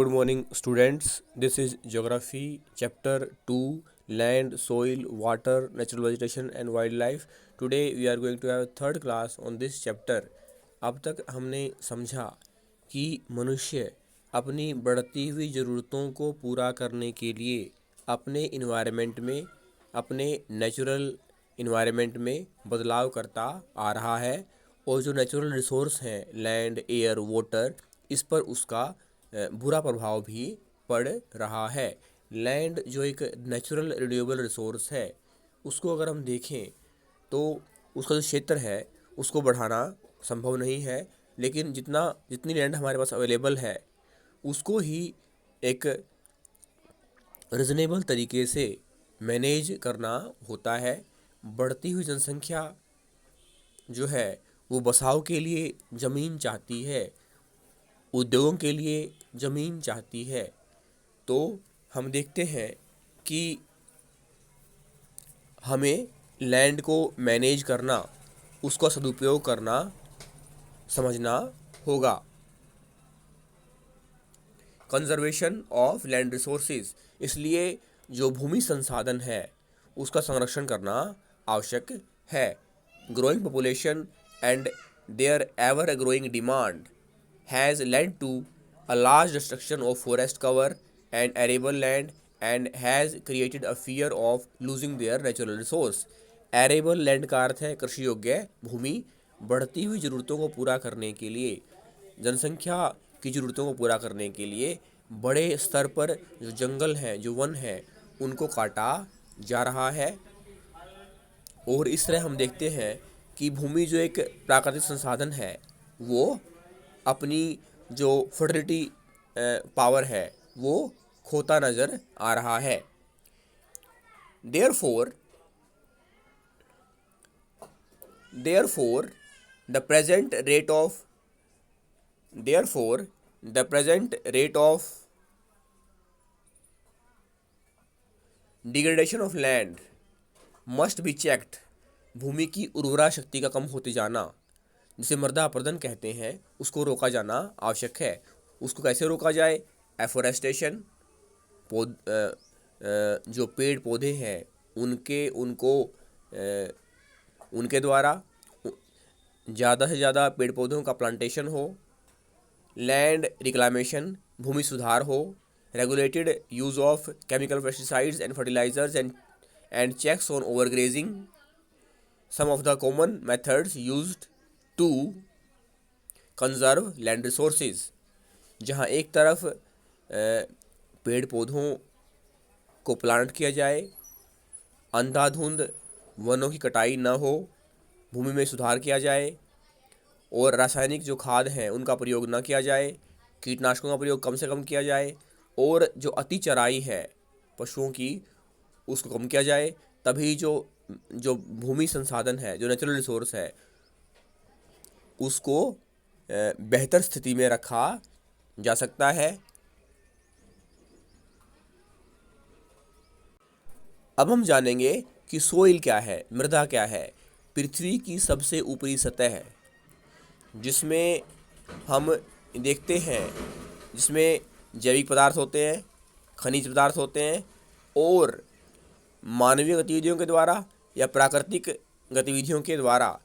Good morning, students. This is Geography, Chapter 2, Land, Soil, Water, Natural Vegetation and Wildlife. Today we are going to have third class on this chapter. अब तक हमने समझा कि मनुष्य अपनी बढ़ती हुई ज़रूरतों को पूरा करने के लिए अपने इन्वायरमेंट में, अपने नेचुरल इन्वायरमेंट में बदलाव करता आ रहा है और जो नेचुरल रिसोर्स हैं लैंड, एयर, वाटर, इस पर उसका बुरा प्रभाव भी पड़ रहा है। लैंड जो एक नेचुरल रिन्यूएबल रिसोर्स है, उसको अगर हम देखें तो उसका जो क्षेत्र है उसको बढ़ाना संभव नहीं है, लेकिन जितनी लैंड हमारे पास अवेलेबल है उसको ही एक रिजनेबल तरीके से मैनेज करना होता है। बढ़ती हुई जनसंख्या जो है वो बसाव के लिए ज़मीन चाहती है, उद्योगों के लिए ज़मीन चाहती है। तो हम देखते हैं कि हमें लैंड को मैनेज करना, उसका सदुपयोग करना समझना होगा। कंजर्वेशन ऑफ लैंड रिसोर्सेज, इसलिए जो भूमि संसाधन है उसका संरक्षण करना आवश्यक है। Growing population and their ever growing demand has led to a large destruction of forest cover and arable land and has created a fear of losing their natural resource. Arable land का अर्थ है कृषि योग्य भूमि। बढ़ती हुई ज़रूरतों को पूरा करने के लिए, जनसंख्या की ज़रूरतों को पूरा करने के लिए बड़े स्तर पर जो जंगल हैं, जो वन हैं, उनको काटा जा रहा है। और इस तरह हम देखते हैं कि भूमि जो एक प्राकृतिक संसाधन है वो अपनी जो फर्टिलिटी पावर है वो खोता नज़र आ रहा है। Therefore, the present rate of degradation of land must be checked. भूमि की उर्वरा शक्ति का कम होते जाना, जिसे मृदा अपरदन कहते हैं, उसको रोका जाना आवश्यक है। उसको कैसे रोका जाए? एफोरेस्टेशन, जो पेड़ पौधे हैं उनके द्वारा ज़्यादा से ज़्यादा पेड़ पौधों का प्लांटेशन हो। लैंड रिक्लामेशन, भूमि सुधार हो। Regulated use of chemical pesticides and fertilisers and checks on overgrazing, some of the common methods used to conserve land resources. जहाँ एक तरफ पेड़ पौधों को प्लांट किया जाए, अंधाधुंध वनों की कटाई न हो, भूमि में सुधार किया जाए और रासायनिक जो खाद हैं उनका प्रयोग न किया जाए, कीटनाशकों का प्रयोग कम से कम किया जाए और जो अति चराई है पशुओं की उसको कम किया जाए, तभी जो भूमि संसाधन है, जो नेचुरल रिसोर्स है, उसको बेहतर स्थिति में रखा जा सकता है। अब हम जानेंगे कि सोइल क्या है, मृदा क्या है। पृथ्वी की सबसे ऊपरी सतह है जिसमें हम देखते हैं, जिसमें जैविक पदार्थ होते हैं, खनिज पदार्थ होते हैं और मानवीय गतिविधियों के द्वारा या प्राकृतिक गतिविधियों के द्वारा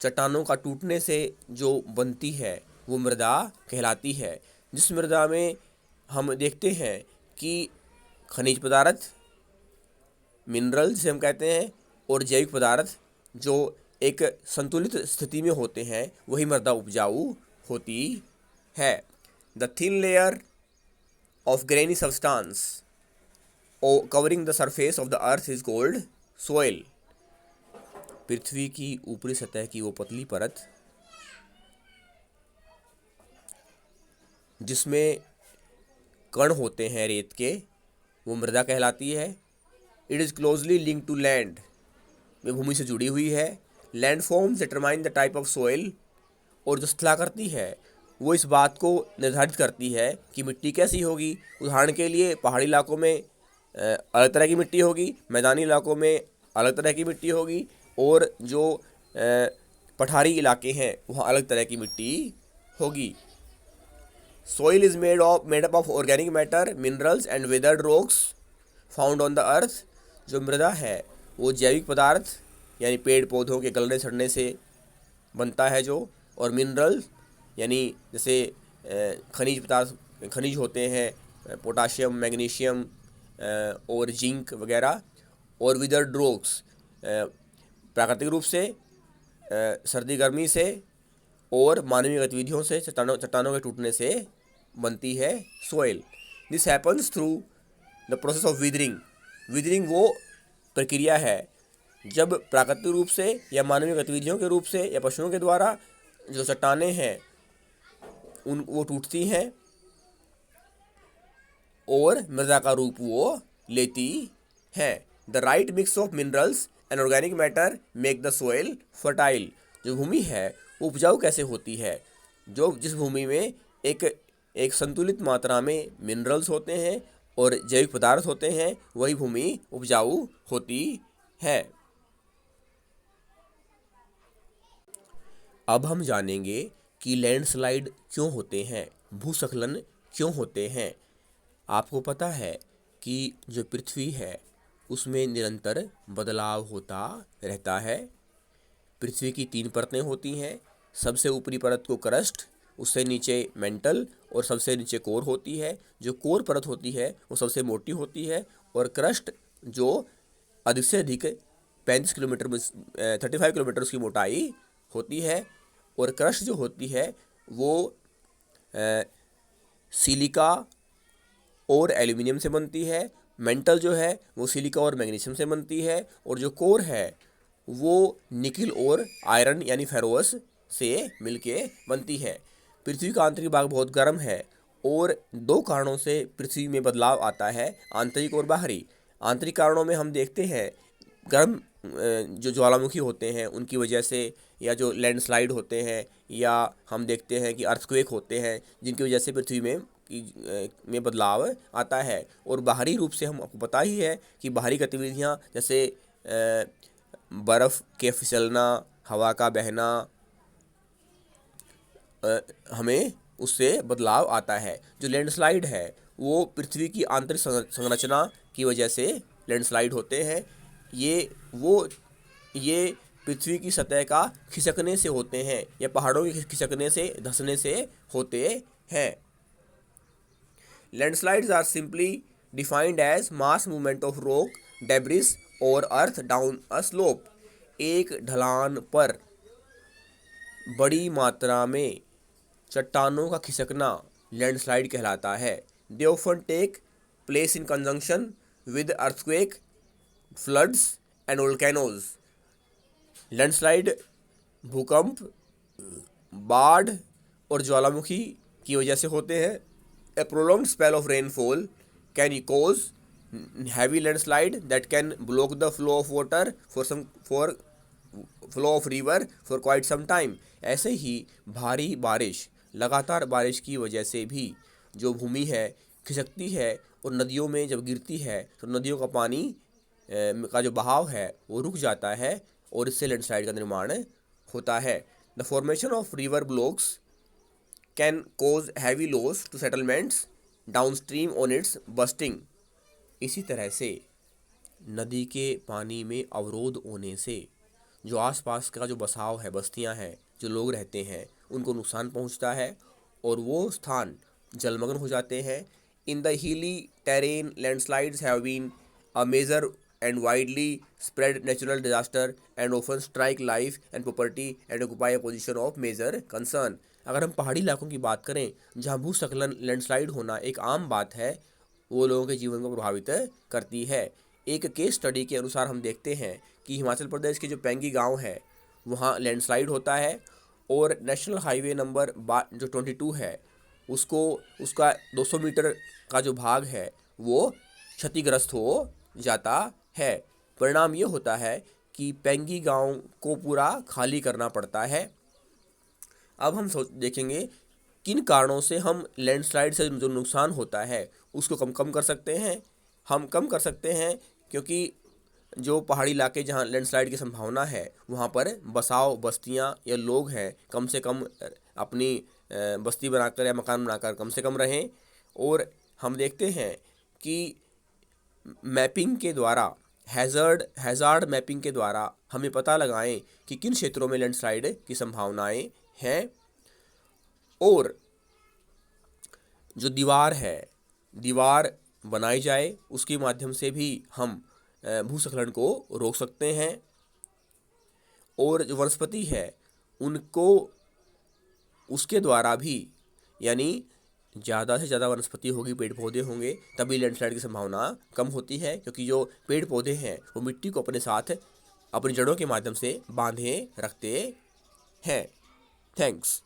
चट्टानों का टूटने से जो बनती है वो मृदा कहलाती है। जिस मृदा में हम देखते हैं कि खनिज पदार्थ, मिनरल जिसे हम कहते हैं, और जैविक पदार्थ जो एक संतुलित स्थिति में होते हैं, वही मृदा उपजाऊ होती है। The thin layer of grainy substance covering the surface of the earth is called soil. पृथ्वी की ऊपरी सतह की वो पतली परत जिसमें कण होते हैं रेत के, वो मृदा कहलाती है। It is closely linked to land, वे भूमि से जुड़ी हुई है। Land forms determine the type of soil, और जो स्थलाकृति है वो इस बात को निर्धारित करती है कि मिट्टी कैसी होगी। उदाहरण के लिए पहाड़ी इलाकों में अलग तरह की मिट्टी होगी, मैदानी इलाकों में अलग तरह की मिट्टी होगी और जो पठारी इलाके हैं वहाँ अलग तरह की मिट्टी होगी। Soil is made up of organic matter, minerals and weathered rocks found on the earth. जो मृदा है वो जैविक पदार्थ यानी पेड़ पौधों के गलने सड़ने से बनता है जो, और मिनरल यानी जैसे खनिज पदार्थ, खनिज होते हैं पोटाशियम, मैग्नीशियम और जिंक वगैरह, और विदर्ड रॉक्स प्राकृतिक रूप से सर्दी गर्मी से और मानवीय गतिविधियों से चट्टानों के टूटने से बनती है soil. This happens through the process of withering. Withering वो प्रक्रिया है जब प्राकृतिक रूप से या मानवीय गतिविधियों के रूप से या पशुओं के द्वारा जो चट्टानें हैं वो टूटती हैं और मृदा का रूप वो लेती हैं। The right mix of minerals and organic matter make the soil fertile. जो भूमि है वो उपजाऊ कैसे होती है? जिस भूमि में एक संतुलित मात्रा में मिनरल्स होते हैं और जैविक पदार्थ होते हैं, वही भूमि उपजाऊ होती है। अब हम जानेंगे कि लैंडस्लाइड क्यों होते हैं, भूस्खलन क्यों होते हैं। आपको पता है कि जो पृथ्वी है उसमें निरंतर बदलाव होता रहता है। पृथ्वी की 3 परतें होती हैं। सबसे ऊपरी परत को क्रस्ट, उससे नीचे मेंटल और सबसे नीचे कोर होती है। जो कोर परत होती है वो सबसे मोटी होती है, और क्रस्ट जो अधिक से अधिक 35 किलोमीटर 35 किलोमीटर उसकी मोटाई होती है। और क्रस्ट जो होती है वो सिलिका और एल्यूमिनियम से बनती है। मेंटल जो है वो सिलिका और मैग्नीशियम से बनती है, और जो कोर है वो निकिल और आयरन यानी फेरोस से मिलके बनती है। पृथ्वी का आंतरिक भाग बहुत गर्म है, और 2 कारणों से पृथ्वी में बदलाव आता है, आंतरिक और बाहरी। आंतरिक कारणों में हम देखते हैं गर्म जो ज्वालामुखी होते हैं उनकी वजह से, या जो लैंडस्लाइड होते हैं, या हम देखते हैं कि अर्थक्वेक होते हैं जिनकी वजह से पृथ्वी में बदलाव आता है। और बाहरी रूप से हम आपको पता ही है कि बाहरी गतिविधियाँ जैसे बर्फ़ के फिसलना, हवा का बहना, हमें उससे बदलाव आता है। जो लैंडस्लाइड है वो पृथ्वी की आंतरिक संरचना की वजह से लैंडस्लाइड होते हैं। ये पृथ्वी की सतह का खिसकने से होते हैं, या पहाड़ों के खिसकने से, धंसने से होते हैं। Landslides are simply defined as mass movement of rock, debris और अर्थ डाउन अ स्लोप। एक ढलान पर बड़ी मात्रा में चट्टानों का खिसकना लैंडस्लाइड कहलाता है। They often take place in conjunction with earthquake, floods and volcanoes. Landslide भूकंप, बाढ़ और ज्वालामुखी की वजह से होते हैं। A prolonged spell of rainfall can cause heavy landslide that can block the flow of water for flow of river for quite some time। ऐसे ही भारी बारिश, लगातार बारिश की वजह से भी जो भूमि है खिसकती है, और नदियों में जब गिरती है तो नदियों का पानी का जो बहाव है वो रुक जाता है, और इससे लैंडस्लाइड का निर्माण होता है। The formation of river blocks can cause heavy loss to settlements downstream on its bursting। इसी तरह से नदी के पानी में अवरोध होने से जो आसपास का जो बसाव है, बस्तियां हैं, जो लोग रहते हैं, उनको नुकसान पहुंचता है, और वो स्थान जलमग्न हो जाते हैं। In the hilly terrain landslides have been a major and widely spread natural disaster and often strike life and property and occupy a position of major concern। अगर हम पहाड़ी इलाकों की बात करें जहां भूस्खलन, लैंडस्लाइड होना एक आम बात है, वो लोगों के जीवन को प्रभावित करती है। एक केस स्टडी के अनुसार हम देखते हैं कि हिमाचल प्रदेश के जो पेंगी गांव है वहां लैंडस्लाइड होता है, और नेशनल हाईवे नंबर जो 22 है उसका 200 मीटर का जो भाग है वो क्षतिग्रस्त हो जाता है। परिणाम ये होता है कि पेंगी गांव को पूरा खाली करना पड़ता है। अब हम देखेंगे किन कारणों से हम लैंडस्लाइड से जो नुकसान होता है उसको कम कर सकते हैं। हम कम कर सकते हैं क्योंकि जो पहाड़ी इलाके जहाँ लैंडस्लाइड की संभावना है वहाँ पर बसाव, बस्तियाँ या लोग हैं कम से कम अपनी बस्ती बनाकर या मकान बनाकर कम से कम रहें। और हम देखते हैं कि मैपिंग के द्वारा, हैज़ार्ड मैपिंग के द्वारा हमें पता लगाएं कि किन क्षेत्रों में लैंडस्लाइड की संभावनाएं हैं। और जो दीवार बनाई जाए, उसके माध्यम से भी हम भूस्खलन को रोक सकते हैं। और जो वनस्पति है उनको, उसके द्वारा भी, यानी ज़्यादा से ज़्यादा वनस्पति होगी, पेड़ पौधे होंगे, तभी लैंडस्लाइड की संभावना कम होती है, क्योंकि जो पेड़ पौधे हैं वो मिट्टी को अपने साथ अपनी जड़ों के माध्यम से बांधे रखते हैं। थैंक्स।